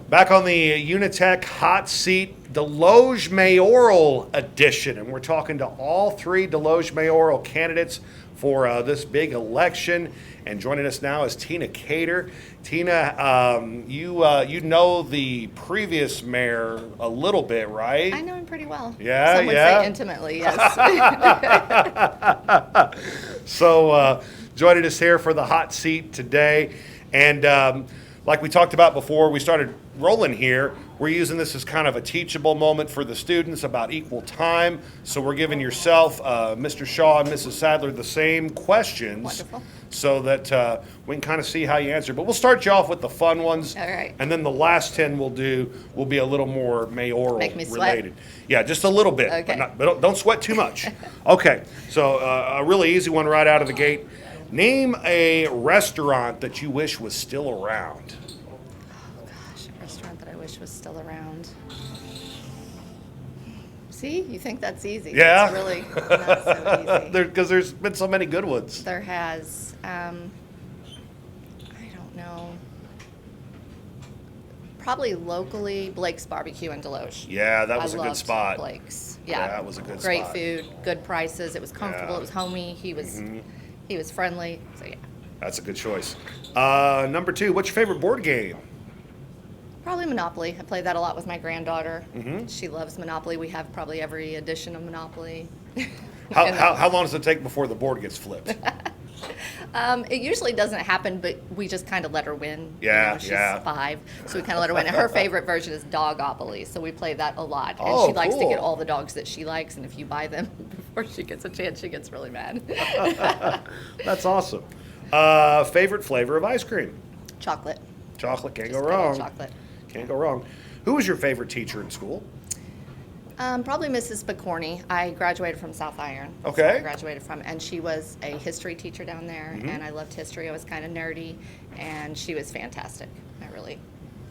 Back on the UniTec Hot Seat Deloge Mayoral Edition, and we're talking to all three Deloge Mayoral candidates for this big election. And joining us now is Tina Cater. Tina, you know the previous mayor a little bit, right? I know him pretty well. Yeah, Some would yeah. say intimately, yes. So joining us here for the hot seat today. And like we talked about before we started rolling here, we're using this as kind of a teachable moment for the students about equal time. So we're giving yourself, Mr. Shaw and Mrs. Sadler, the same questions. Wonderful. So that we can kind of see how you answer. But we'll start you off with the fun ones. All right. And then the last 10 will be a little more mayoral Make me sweat? related. Yeah, just a little bit. Okay. But don't sweat too much. Okay, so a really easy one right out of the gate. Name a restaurant that you wish was still around. Oh gosh, a restaurant that I wish was still around. See, you think that's easy. Yeah. It's really not so easy. Because there's been so many good ones. There has. I don't know. Probably locally, Blake's Barbecue in Deloge. Yeah, that was I a good loved spot. Blake's. Yeah, that was a good Great spot. food, good prices. It was comfortable. Yeah. It was homey. He was friendly. So yeah. That's a good choice. Number 2, what's your favorite board game? Probably Monopoly. I play that a lot with my granddaughter. Mm-hmm. She loves Monopoly. We have probably every edition of Monopoly. How long does it take before the board gets flipped? It usually doesn't happen, but we just kind of let her win. Yeah, she's yeah. 5, so we kind of let her win. And her favorite version is Dogopoly, so we play that a lot. And Oh, she likes to cool. get all the dogs that she likes, and if you buy them before she gets a chance, she gets really mad. That's awesome. Favorite flavor of ice cream? Chocolate. Chocolate, can't Just go good old wrong. chocolate. Can't go wrong. Who was your favorite teacher in school? Probably Mrs. Picorni. I graduated from South Iron. That's Okay. where I graduated from, and she was a history teacher down there, and I loved history. I was kind of nerdy, and she was fantastic.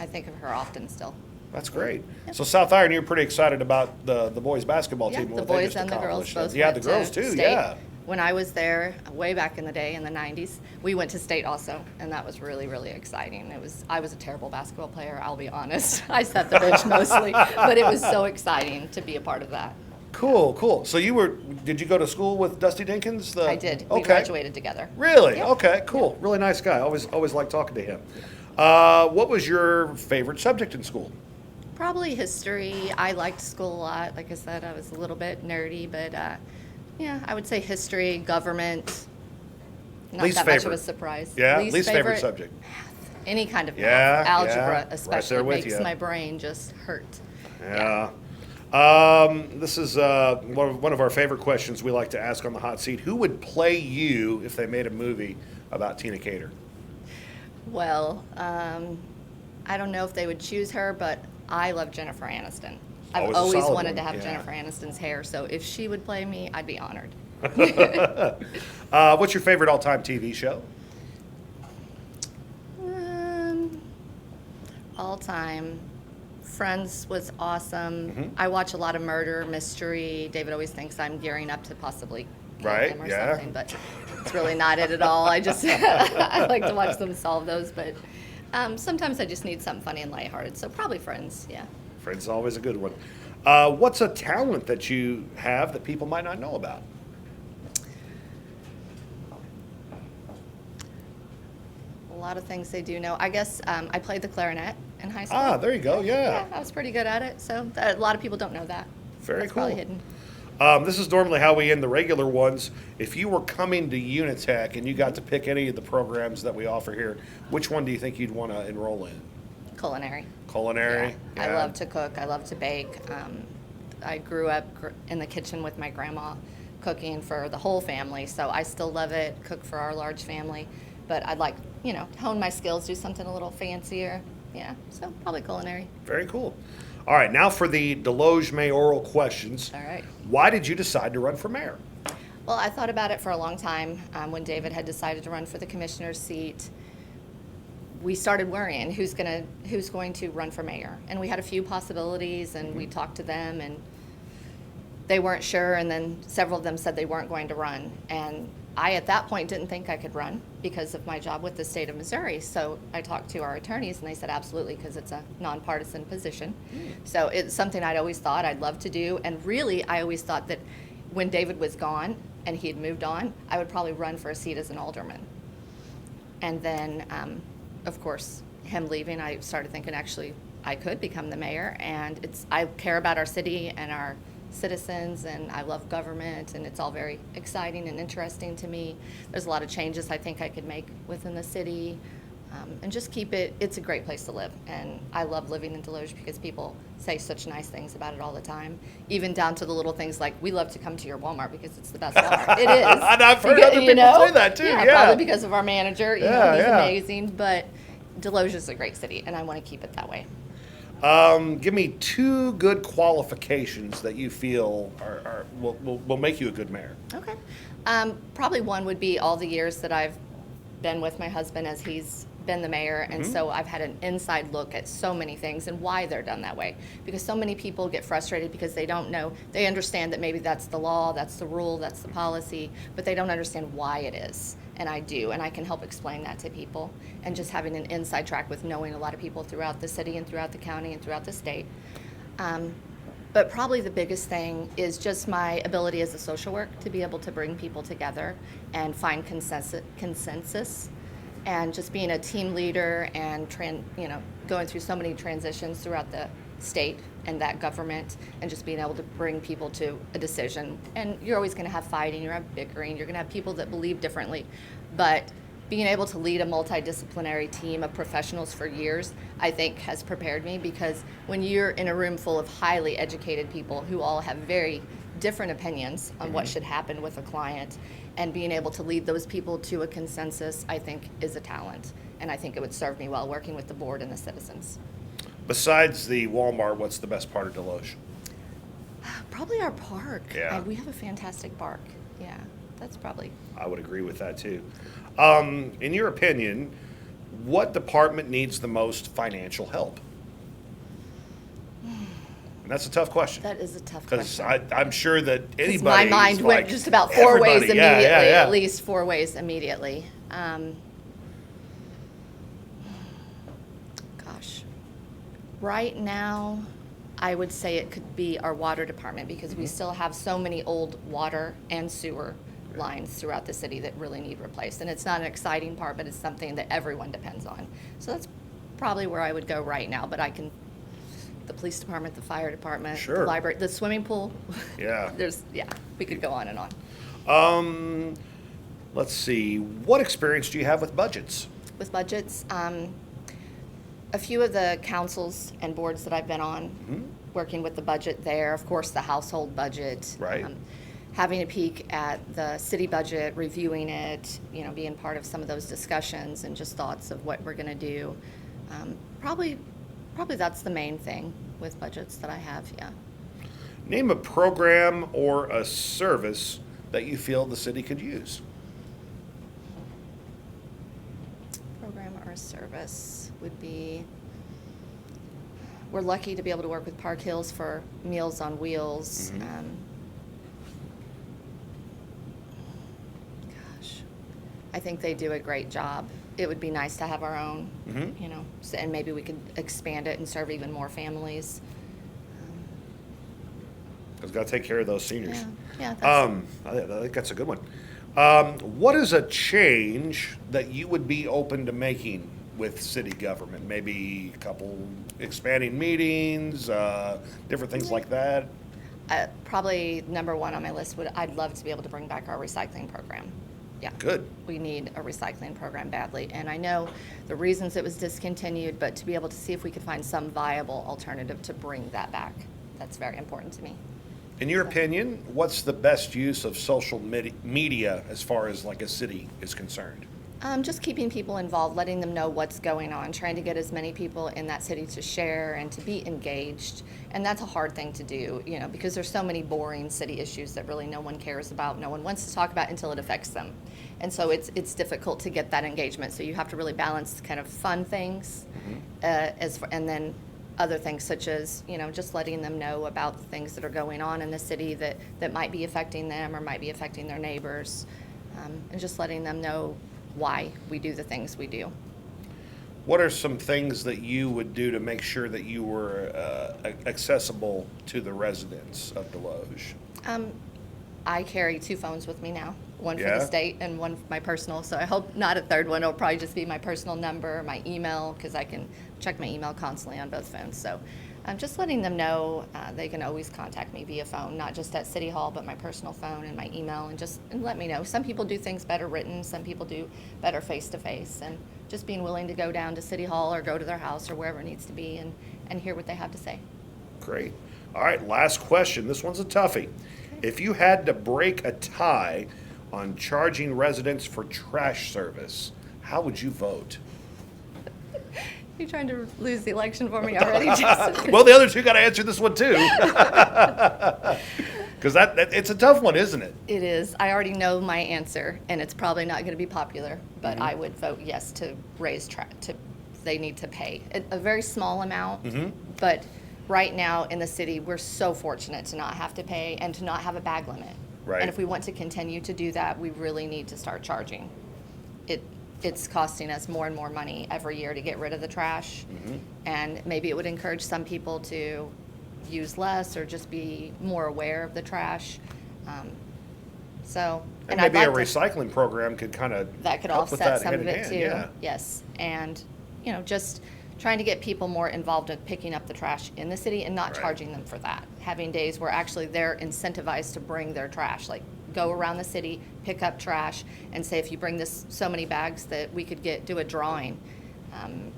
I think of her often still. That's great. So South Iron, you're pretty excited about the boys basketball Yeah, team. the what they boys just and the girls accomplished. both Yeah, went the girls to too. state. Yeah. When I was there, way back in the day, in the 90s, we went to state also, and that was really, really exciting. I was a terrible basketball player, I'll be honest. I sat the bench mostly, but it was so exciting to be a part of that. Cool. So did you go to school with Dusty Dinkins? I did. We Okay. graduated together. Really? Yeah. Okay, cool. Really nice guy. Always liked talking to him. What was your favorite subject in school? Probably history. I liked school a lot. Like I said, I was a little bit nerdy, but yeah, I would say history, government. Not Least that much of favorite. a surprise. Yeah, least favorite subject. Any kind of Yeah, math. yeah, Algebra right especially there with makes you. my brain just hurt. Yeah. This is one of our favorite questions we like to ask on the hot seat. Who would play you if they made a movie about Tina Cater? Well, I don't know if they would choose her, but I love Jennifer Aniston. I've Always a always solid wanted one, to have yeah. Jennifer Aniston's hair, so if she would play me, I'd be honored. What's your favorite all-time TV show? All time. Friends was awesome. Mm-hmm. I watch a lot of murder, mystery. David always thinks I'm gearing up to possibly kill Right, him or yeah. something, but it's really not it at all. I just I like to watch them solve those, but sometimes I just need something funny and lighthearted. So probably Friends, yeah. Friends is always a good one. What's a talent that you have that people might not know about? A lot of things they do know. I guess I played the clarinet in high school. Ah, there you go. Yeah, I was pretty good at it. So a lot of people don't know that. Very That's cool. probably hidden. This is normally how we end the regular ones. If you were coming to UniTec and you got to pick any of the programs that we offer here, which one do you think you'd want to enroll in? Culinary. Culinary? Yeah. I love to cook. I love to bake. I grew up in the kitchen with my grandma cooking for the whole family, so I still love it, cook for our large family. But I'd like, hone my skills, do something a little fancier. Yeah, so probably culinary. Very cool. All right, now for the Deloge mayoral questions. All right. Why did you decide to run for mayor? Well, I thought about it for a long time. When David had decided to run for the commissioner's seat, we started worrying who's going to run for mayor. And we had a few possibilities, and we talked to them, and they weren't sure, and then several of them said they weren't going to run. And I, at that point, didn't think I could run. because of my job with the state of Missouri. So I talked to our attorneys and they said absolutely, because it's a nonpartisan position. So it's something I'd always thought I'd love to do. And really, I always thought that when David was gone and he had moved on, I would probably run for a seat as an alderman. And then, of course, him leaving, I started thinking actually I could become the mayor. And I care about our city and our citizens, and I love government, and it's all very exciting and interesting to me. There's a lot of changes I think I could make within the city, and just keep it's a great place to live. And I love living in Deloge because people say such nice things about it all the time, even down to the little things like, we love to come to your Walmart because it's the best Walmart. It is. And I've heard other people say that too. Yeah, Probably because of our manager. He's amazing, but Deloge is a great city, and I want to keep it that way. Give me 2 good qualifications that you feel will make you a good mayor. Okay. Probably one would be all the years that I've been with my husband as he's been the mayor, and so I've had an inside look at so many things and why they're done that way. Because so many people get frustrated because they don't know, they understand that maybe that's the law, that's the rule, that's the policy, but they don't understand why it is. And I do, and I can help explain that to people. And just having an inside track with knowing a lot of people throughout the city and throughout the county and throughout the state. But probably the biggest thing is just my ability as a social work to be able to bring people together and find consensus, and just being a team leader and going through so many transitions throughout the state and that government, and just being able to bring people to a decision. And you're always going to have fighting, you're going to have bickering, you're going to have people that believe differently, but being able to lead a multidisciplinary team of professionals for years, I think has prepared me, because when you're in a room full of highly educated people who all have very different opinions on what should happen with a client, and being able to lead those people to a consensus, I think is a talent. And I think it would serve me well working with the board and the citizens. Besides the Walmart, what's the best part of Deloge? Probably our park. Yeah. We have a fantastic park. Yeah, that's probably. I would agree with that too. In your opinion, what department needs the most financial help? And that's a tough question. That is a tough Because question. I'm sure that 'Cause anybody. my mind went just about 4 ways everybody. immediately, Yeah. at least 4 ways immediately. Gosh. Right now, I would say it could be our water department, because we still have so many old water and sewer lines throughout the city that really need replaced. And it's not an exciting part, but it's something that everyone depends on. So that's probably where I would go right now, but the police department, the fire department, Sure. the library, the swimming pool. Yeah. We could go on and on. Let's see. What experience do you have with budgets? With budgets, a few of the councils and boards that I've been on, working with the budget there, of course, the household budget. Right. Having a peek at the city budget, reviewing it, being part of some of those discussions and just thoughts of what we're gonna do. Probably that's the main thing with budgets that I have, yeah. Name a program or a service that you feel the city could use. Program or service would be, we're lucky to be able to work with Park Hills for Meals on Wheels. I think they do a great job. It would be nice to have our own, and maybe we could expand it and serve even more families. Because got to take care of those seniors. Yeah. I think that's a good one. What is a change that you would be open to making with city government? Maybe a couple expanding meetings, different things like that? Probably number one on my list I'd love to be able to bring back our recycling program. Yeah. Good. We need a recycling program badly. And I know the reasons it was discontinued, but to be able to see if we could find some viable alternative to bring that back, that's very important to me. In your opinion, what's the best use of social media as far as like a city is concerned? Just keeping people involved, letting them know what's going on, trying to get as many people in that city to share and to be engaged. And that's a hard thing to do, because there's so many boring city issues that really no one cares about, no one wants to talk about until it affects them. And so it's difficult to get that engagement. So you have to really balance kind of fun things, and then other things such as, just letting them know about the things that are going on in the city that might be affecting them or might be affecting their neighbors, and just letting them know why we do the things we do. What are some things that you would do to make sure that you were accessible to the residents of Deloge? I carry 2 phones with me now, one for Yeah? the state and one for my personal. So I hope not a third one. It'll probably just be my personal number, my email, because I can check my email constantly on both phones. So I'm just letting them know they can always contact me via phone, not just at City Hall, but my personal phone and my email, and let me know. Some people do things better written, some people do better face-to-face, and just being willing to go down to City Hall or go to their house or wherever it needs to be and hear what they have to say. Great. All right, last question. This one's a toughie. If you had to break a tie on charging residents for trash service, how would you vote? You trying to lose the election for me already, Jason? Well, the other two got to answer this one too. Because that it's a tough one, isn't it? It is. I already know my answer, and it's probably not going to be popular, but I would vote yes to raise they need to pay a very small amount, but right now in the city, we're so fortunate to not have to pay and to not have a bag limit. Right. And if we want to continue to do that, we really need to start charging. It's costing us more and more money every year to get rid of the trash, and maybe it would encourage some people to use less or just be more aware of the trash. And I'd maybe like a to- recycling program could kind of that could help with offset that some hand of in it hand, too. yeah. Yes, and just trying to get people more involved in picking up the trash in the city and not Right. charging them for that. Having days where actually they're incentivized to bring their trash, like go around the city, pick up trash, and say if you bring this so many bags that we could do a drawing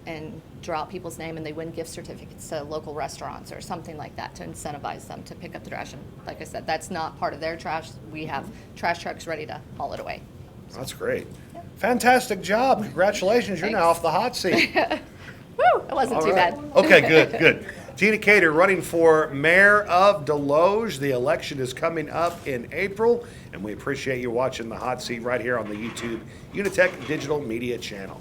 and draw out people's name and they win gift certificates to local restaurants or something like that to incentivize them to pick up the trash. And like I said, that's not part of their trash. We have trash trucks ready to haul it away. That's great. Fantastic job. Congratulations. You're now Thanks. off the hot seat. Woo! It wasn't All too right. bad. Okay, good. Tina Cater running for mayor of Deloge. The election is coming up in April, and we appreciate you watching the hot seat right here on the YouTube UniTec Digital Media channel.